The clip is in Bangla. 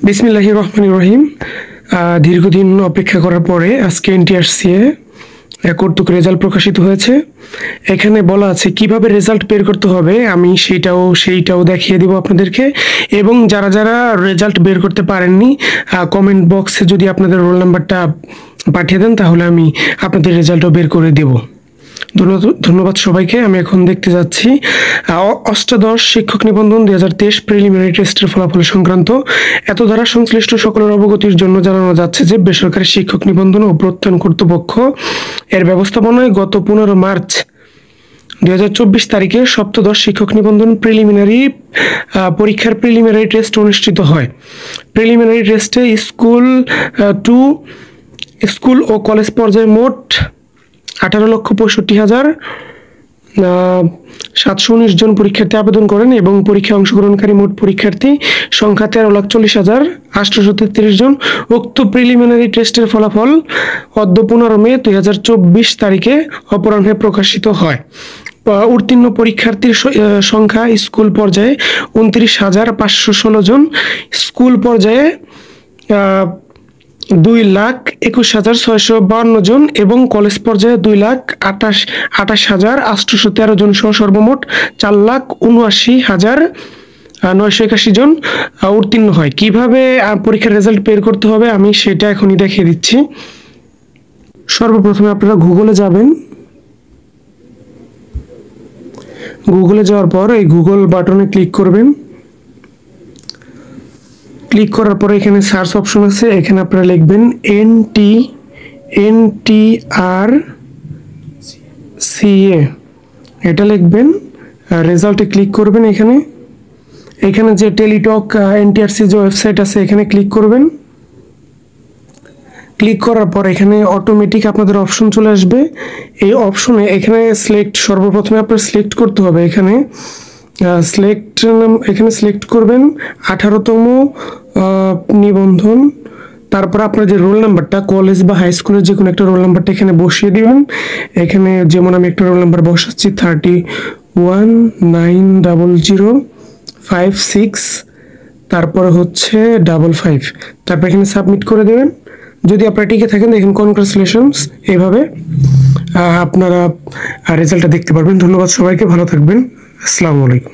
বিসমিল্লাহির রহমানির রহিম। দীর্ঘদিন অপেক্ষা করার পরে আজকে এনটিআরসিএ কর্তৃক রেজাল্ট প্রকাশিত হয়েছে। এখানে বলা আছে কিভাবে রেজাল্ট বের করতে হবে, আমি সেইটাও দেখিয়ে দিব আপনাদেরকে। এবং যারা যারা রেজাল্ট বের করতে পারেননি, কমেন্ট বক্সে যদি আপনাদের রোল নাম্বারটা পাঠিয়ে দেন তাহলে আমি আপনাদের রেজাল্টও বের করে দেব। ধন্যবাদ সবাইকে। আমি এখন দেখতে যাচ্ছি অষ্টাদশ শিক্ষক নিবন্ধন 2023 প্রিলিমিনারি টেস্টের ফলাফল সংক্রান্ত এত দ্বারা সংশ্লিষ্ট সকলের অবগতির জন্য জানানো যাচ্ছে যে বেসরকারি শিক্ষক নিবন্ধন ও প্রত্যয়ন কর্তৃপক্ষ এর ব্যবস্থাপনায় গত 15 মার্চ 2024 তারিখে সপ্তদশ শিক্ষক নিবন্ধন প্রিলিমিনারি পরীক্ষার প্রিলিমিনারি টেস্ট অনুষ্ঠিত হয়। প্রিলিমিনারি টেস্টে স্কুল ও কলেজ পর্যায়ে মোট 18,65,719 জন পরীক্ষার্থী আবেদন করেন এবং পরীক্ষায় অংশগ্রহণকারী মোট পরীক্ষার্থী সংখ্যা 13,40,833 জন। উক্ত প্রিলিমিনারি টেস্টের ফলাফল অদ্য 15 মে 2024 তারিখে অপরাহ্নে প্রকাশিত হয়। উত্তীর্ণ পরীক্ষার্থীর সংখ্যা স্কুল পর্যায়ে 29,516 জন, স্কুল পর্যায়ে 2,21,652 জন এবং কলেজ পর্যায়ে 2,28,813 জন সহ সর্বমোট 4,79,981 জন উত্তীর্ণ হয়। কিভাবে পরীক্ষার রেজাল্ট বের করতে হবে আমি সেটা এখনই দেখিয়ে দিচ্ছি। সর্বপ্রথমে আপনারা গুগলে যাবেন। গুগলে যাওয়ার পর এই গুগল বাটনে ক্লিক করবেন। ক্লিক করার পরে এখানে সার্চ অপশন আছে, এখানে আপনারা লিখবেন NTRCA, এটা লিখবেন, রেজাল্টে ক্লিক করবেন। এখানে যে টেলিটক এনটিআরসি যে ওয়েবসাইট আছে এখানে ক্লিক করবেন। ক্লিক করার পর এখানে অটোমেটিক আপনাদের অপশন চলে আসবে। এই অপশনে এখানে সর্বপ্রথমে আপনার সিলেক্ট করতে হবে। এখানে সিলেক্ট করবেন 18তম নিবন্ধন, তারপর আপনার যে রোল নাম্বারটা কলেজ বা হাই স্কুলের যে কোনো একটা রোল নাম্বারটা এখানে বসিয়ে দিবেন। এখানে যেমন আমি একটা রোল নাম্বার বসাচ্ছি 319056, তারপরে হচ্ছে 55, তারপর এখানে সাবমিট করে দেবেন। যদি আপনারা টিকে থাকেন দেখেন কনগ্রাচুলেশনস, এইভাবে আপনারা রেজাল্টটা দেখতে পারবেন। ধন্যবাদ সবাইকে, ভালো থাকবেন। আসসালামু আলাইকুম।